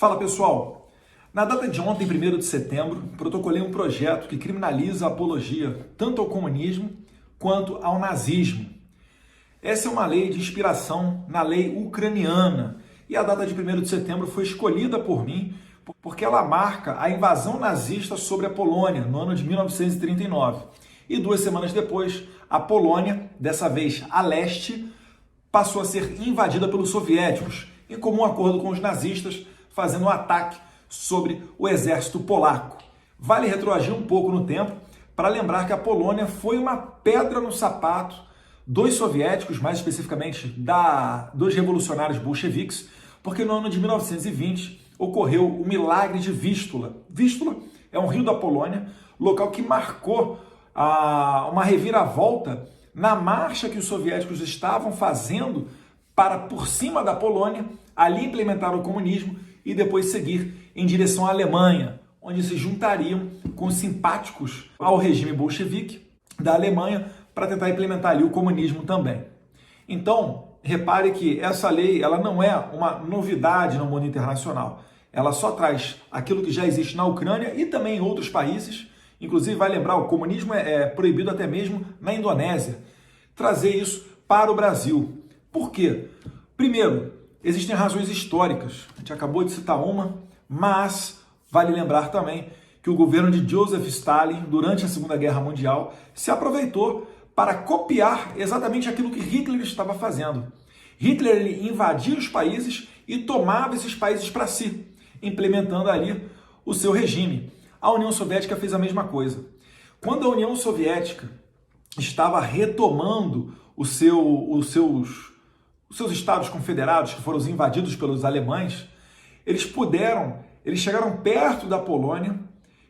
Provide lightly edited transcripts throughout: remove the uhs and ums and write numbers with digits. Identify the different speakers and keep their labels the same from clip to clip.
Speaker 1: Fala pessoal, na data de ontem, 1º de setembro, protocolei um projeto que criminaliza a apologia tanto ao comunismo quanto ao nazismo. Essa é uma lei de inspiração na lei ucraniana e a data de 1º de setembro foi escolhida por mim porque ela marca a invasão nazista sobre a Polônia no ano de 1939. E 2 semanas depois, a Polônia, dessa vez a leste, passou a ser invadida pelos soviéticos, em comum acordo com os nazistas, fazendo um ataque sobre o exército polaco. Vale retroagir um pouco no tempo para lembrar que a Polônia foi uma pedra no sapato dos soviéticos, mais especificamente dos revolucionários bolcheviques, porque no ano de 1920 ocorreu o milagre de Vístula. Vístula é um rio da Polônia, local que marcou uma reviravolta na marcha que os soviéticos estavam fazendo para, por cima da Polônia, ali implementar o comunismo e depois seguir em direção à Alemanha, onde se juntariam com os simpáticos ao regime bolchevique da Alemanha para tentar implementar ali o comunismo também. Então, repare que essa lei ela não é uma novidade no mundo internacional. Ela só traz aquilo que já existe na Ucrânia e também em outros países. Inclusive, vai lembrar, o comunismo é proibido até mesmo na Indonésia. Trazer isso para o Brasil. Por quê? Primeiro, existem razões históricas. A gente acabou de citar uma, mas vale lembrar também que o governo de Joseph Stalin, durante a Segunda Guerra Mundial, se aproveitou para copiar exatamente aquilo que Hitler estava fazendo. Hitler ele invadia os países e tomava esses países para si, implementando ali o seu regime. A União Soviética fez a mesma coisa. Quando a União Soviética estava retomando os seus estados confederados, que foram invadidos pelos alemães, eles chegaram perto da Polônia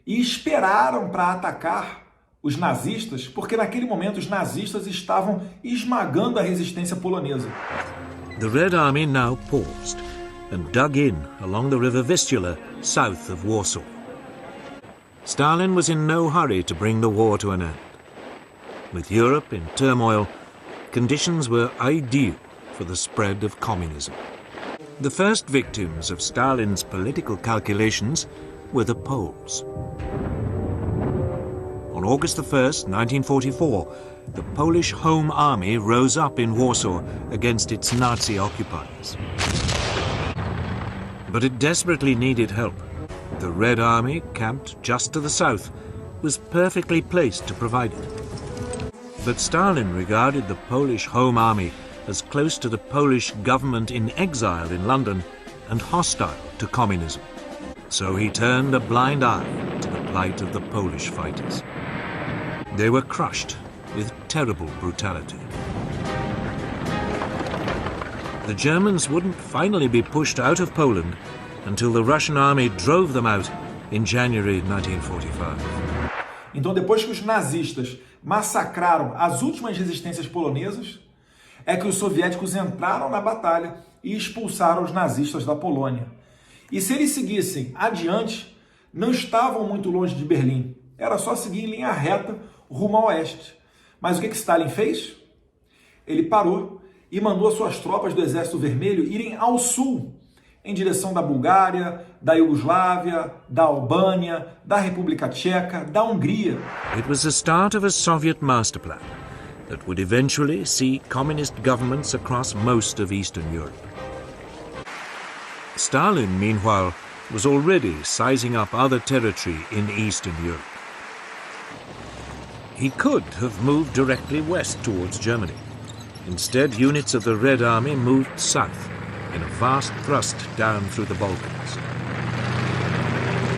Speaker 1: e esperaram para atacar os nazistas, porque naquele momento os nazistas estavam esmagando a resistência polonesa.
Speaker 2: The Red Army now paused and dug in along the river Vistula, south of Warsaw. Stalin was in no hurry to bring the war to an end. With Europe in turmoil, conditions were ideal for the spread of communism. The first victims of Stalin's political calculations were the Poles. On August 1st, 1944, the Polish Home Army rose up in Warsaw against its Nazi occupiers. But it desperately needed help. The Red Army, camped just to the south, was perfectly placed to provide it. But Stalin regarded the Polish Home Army as close to the Polish government in exile in London and hostile to communism. So he turned a blind eye to the plight of the Polish fighters. They were crushed with terrible brutality. The Germans wouldn't finally be pushed out of Poland until the Russian army drove them out in January 1945.
Speaker 1: Então, depois que os nazistas massacraram as últimas resistências polonesas, é que os soviéticos entraram na batalha e expulsaram os nazistas da Polônia. E se eles seguissem adiante, não estavam muito longe de Berlim. Era só seguir em linha reta rumo ao oeste. Mas o que Stalin fez? Ele parou e mandou as suas tropas do Exército Vermelho irem ao sul, em direção da Bulgária, da Iugoslávia, da Albânia, da República Tcheca, da Hungria.
Speaker 2: It was the start of a Soviet master plan that would eventually see communist governments across most of Eastern Europe. Stalin, meanwhile, was already sizing up other territory in Eastern Europe. He could have moved directly west towards Germany. Instead, units of the Red Army moved south in a vast thrust down through the Balkans.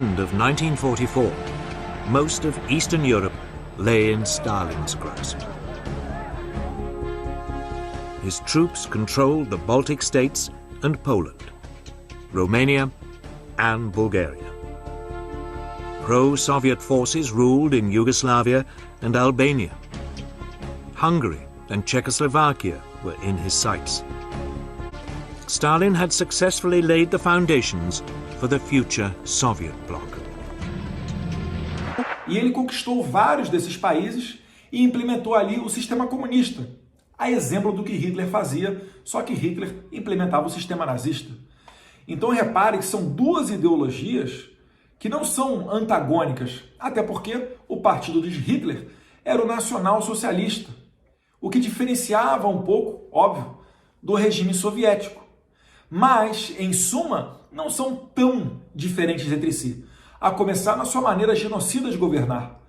Speaker 2: End of 1944, most of Eastern Europe lay in Stalin's grasp. His troops controlled the Baltic states and Poland, Romania and Bulgaria. Pro-Soviet forces ruled in Yugoslavia and Albania. Hungary and Czechoslovakia were in his sights. Stalin had successfully laid the foundations for the future Soviet bloc.
Speaker 1: E ele conquistou vários desses países e implementou ali o sistema comunista, a exemplo do que Hitler fazia, só que Hitler implementava o sistema nazista. Então repare que são duas ideologias que não são antagônicas, até porque o partido de Hitler era o nacional-socialista, o que diferenciava um pouco, óbvio, do regime soviético. Mas, em suma, não são tão diferentes entre si, a começar na sua maneira genocida de governar.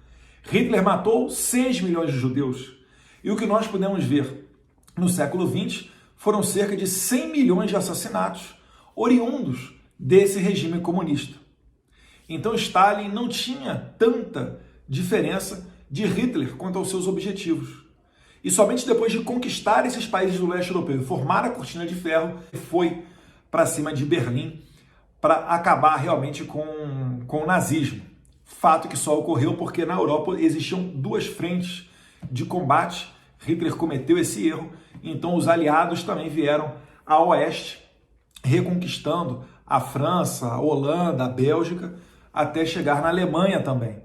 Speaker 1: Hitler matou 6 milhões de judeus, e o que nós podemos ver no século XX foram cerca de 100 milhões de assassinatos oriundos desse regime comunista. Então Stalin não tinha tanta diferença de Hitler quanto aos seus objetivos. E somente depois de conquistar esses países do leste europeu e formar a cortina de ferro, foi para cima de Berlim para acabar realmente com o nazismo. Fato que só ocorreu porque na Europa existiam duas frentes de combate. Hitler cometeu esse erro, então os aliados também vieram a oeste, reconquistando a França, a Holanda, a Bélgica, até chegar na Alemanha também.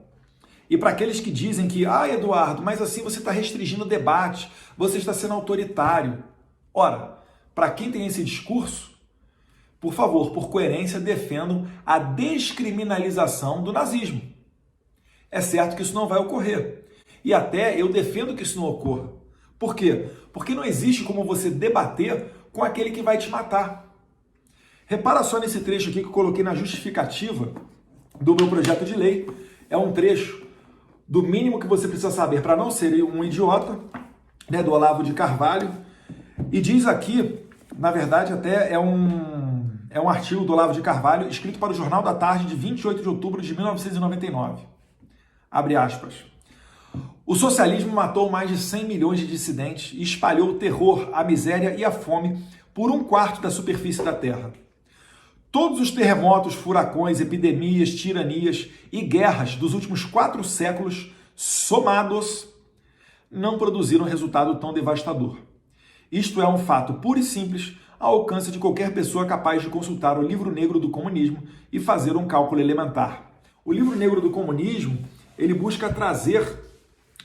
Speaker 1: E para aqueles que dizem que, Eduardo, mas assim você está restringindo o debate, você está sendo autoritário. Ora, para quem tem esse discurso, por favor, por coerência, defendam a descriminalização do nazismo. É certo que isso não vai ocorrer. E até eu defendo que isso não ocorra. Por quê? Porque não existe como você debater com aquele que vai te matar. Repara só nesse trecho aqui que eu coloquei na justificativa do meu projeto de lei. É um trecho do mínimo que você precisa saber para não ser um idiota, né, do Olavo de Carvalho. E diz aqui, na verdade até é um artigo do Olavo de Carvalho escrito para o Jornal da Tarde de 28 de outubro de 1999. Abre aspas. O socialismo matou mais de 100 milhões de dissidentes e espalhou o terror, a miséria e a fome por 1/4 da superfície da Terra. Todos os terremotos, furacões, epidemias, tiranias e guerras dos últimos 4 séculos, somados, não produziram resultado tão devastador. Isto é um fato puro e simples, ao alcance de qualquer pessoa capaz de consultar o Livro Negro do Comunismo e fazer um cálculo elementar. O Livro Negro do Comunismo, ele busca trazer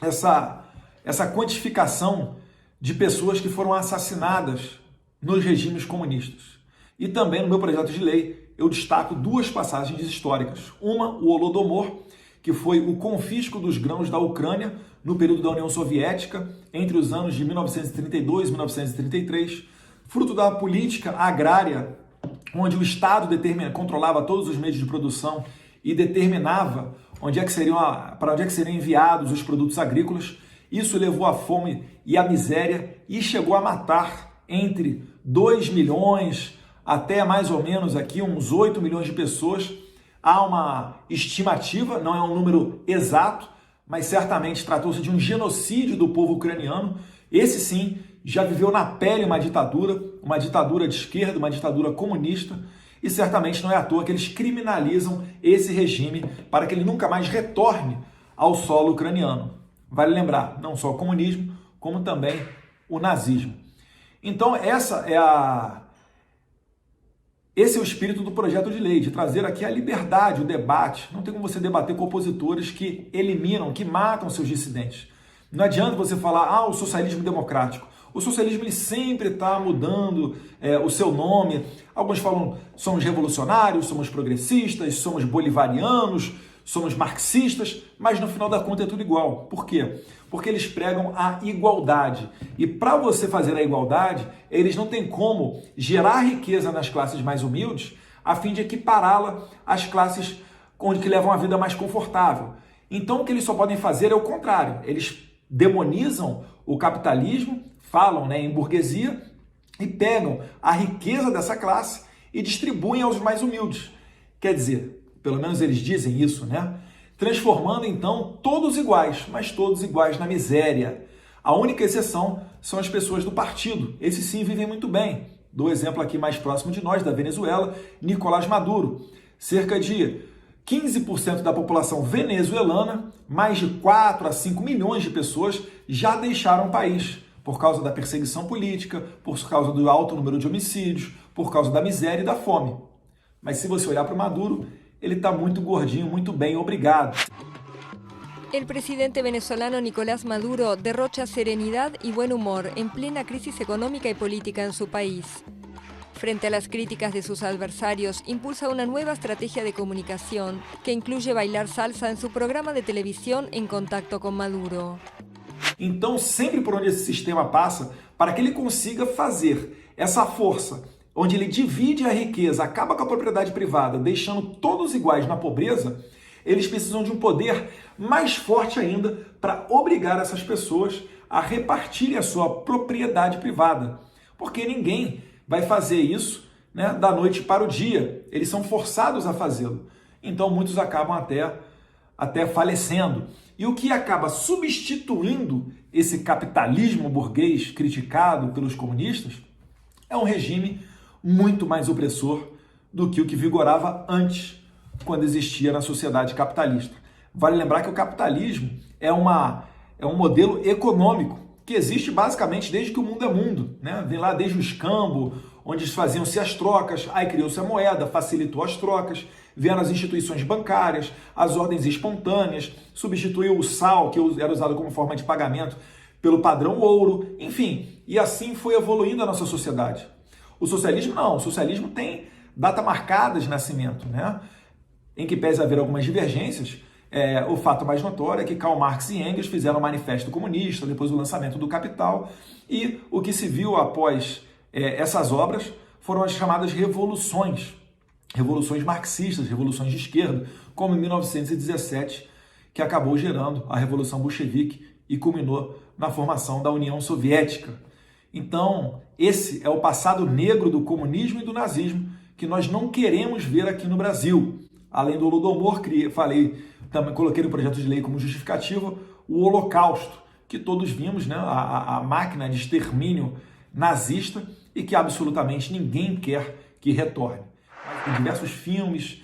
Speaker 1: essa quantificação de pessoas que foram assassinadas nos regimes comunistas. E também no meu projeto de lei eu destaco 2 passagens históricas. Uma, o Holodomor, que foi o confisco dos grãos da Ucrânia no período da União Soviética, entre os anos de 1932 e 1933, fruto da política agrária, onde o Estado controlava todos os meios de produção e determinava para onde é que seriam enviados os produtos agrícolas. Isso levou à fome e à miséria e chegou a matar entre 2 milhões até mais ou menos aqui uns 8 milhões de pessoas. Há uma estimativa, não é um número exato, mas certamente tratou-se de um genocídio do povo ucraniano. Esse sim já viveu na pele uma ditadura de esquerda, uma ditadura comunista, e certamente não é à toa que eles criminalizam esse regime para que ele nunca mais retorne ao solo ucraniano. Vale lembrar, não só o comunismo, como também o nazismo. Então esse é o espírito do projeto de lei, de trazer aqui a liberdade, o debate. Não tem como você debater com opositores que eliminam, que matam seus dissidentes. Não adianta você falar, o socialismo democrático. O socialismo ele sempre está mudando o seu nome. Alguns falam, somos revolucionários, somos progressistas, somos bolivarianos, somos marxistas, mas no final da conta é tudo igual. Por quê? Porque eles pregam a igualdade. E para você fazer a igualdade, eles não têm como gerar riqueza nas classes mais humildes a fim de equipará-la às classes que levam a vida mais confortável. Então o que eles só podem fazer é o contrário. Eles demonizam o capitalismo, falam em burguesia e pegam a riqueza dessa classe e distribuem aos mais humildes. Quer dizer, pelo menos eles dizem isso, né? Transformando então todos iguais, mas todos iguais na miséria. A única exceção são as pessoas do partido. Esses sim vivem muito bem. Dou exemplo aqui mais próximo de nós, da Venezuela, Nicolás Maduro. Cerca de 15% da população venezuelana, mais de 4 a 5 milhões de pessoas já deixaram o país por causa da perseguição política, por causa do alto número de homicídios, por causa da miséria e da fome. Mas se você olhar para o Maduro, ele está muito gordinho, muito bem, obrigado.
Speaker 3: El presidente venezolano Nicolás Maduro derrocha serenidad y buen humor en plena crisis económica y política en su país. Frente a las críticas de sus adversarios, impulsa una nueva estrategia de comunicación que incluye bailar salsa en su programa de televisión En Contacto con Maduro.
Speaker 1: Então, sempre por onde esse sistema passa, para que ele consiga fazer essa força, onde ele divide a riqueza, acaba com a propriedade privada, deixando todos iguais na pobreza, eles precisam de um poder mais forte ainda para obrigar essas pessoas a repartirem a sua propriedade privada. Porque ninguém vai fazer isso, né, da noite para o dia. Eles são forçados a fazê-lo. Então muitos acabam até falecendo. E o que acaba substituindo esse capitalismo burguês criticado pelos comunistas é um regime muito mais opressor do que o que vigorava antes, quando existia na sociedade capitalista. Vale lembrar que o capitalismo é um modelo econômico que existe basicamente desde que o mundo é mundo, né? Vem lá desde o escambo, onde faziam-se as trocas, aí criou-se a moeda, facilitou as trocas, vieram as instituições bancárias, as ordens espontâneas, substituiu o sal, que era usado como forma de pagamento, pelo padrão ouro, enfim, e assim foi evoluindo a nossa sociedade. O socialismo não, o socialismo tem data marcada de nascimento, né? Em que pese haver algumas divergências, o fato mais notório é que Karl Marx e Engels fizeram o Manifesto Comunista, depois do lançamento do Capital, e o que se viu após essas obras foram as chamadas revoluções marxistas, revoluções de esquerda, como em 1917, que acabou gerando a Revolução Bolchevique e culminou na formação da União Soviética. Então, esse é o passado negro do comunismo e do nazismo que nós não queremos ver aqui no Brasil. Além do Holodomor, também coloquei no projeto de lei como justificativa o Holocausto, que todos vimos, né, a máquina de extermínio nazista e que absolutamente ninguém quer que retorne. Tem diversos filmes,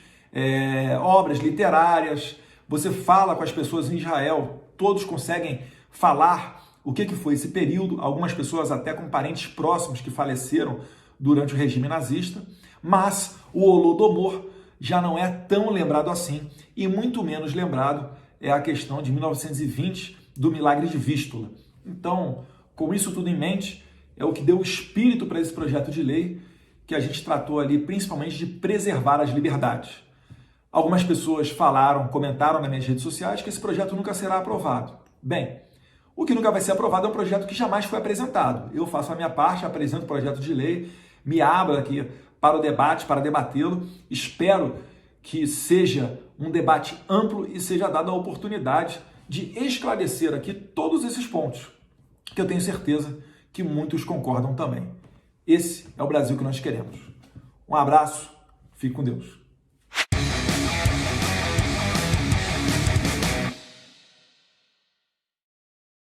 Speaker 1: obras literárias, você fala com as pessoas em Israel, todos conseguem falar o que foi esse período, algumas pessoas até com parentes próximos que faleceram durante o regime nazista, mas o Holodomor já não é tão lembrado assim, e muito menos lembrado é a questão de 1920 do milagre de Vístula. Então, com isso tudo em mente, é o que deu espírito para esse projeto de lei, que a gente tratou ali principalmente de preservar as liberdades. Algumas pessoas comentaram nas minhas redes sociais que esse projeto nunca será aprovado. Bem, o que nunca vai ser aprovado é um projeto que jamais foi apresentado. Eu faço a minha parte, apresento o projeto de lei, me abro aqui para o debate, para debatê-lo. Espero que seja um debate amplo e seja dada a oportunidade de esclarecer aqui todos esses pontos, que eu tenho certeza que muitos concordam também. Esse é o Brasil que nós queremos. Um abraço, fique com Deus.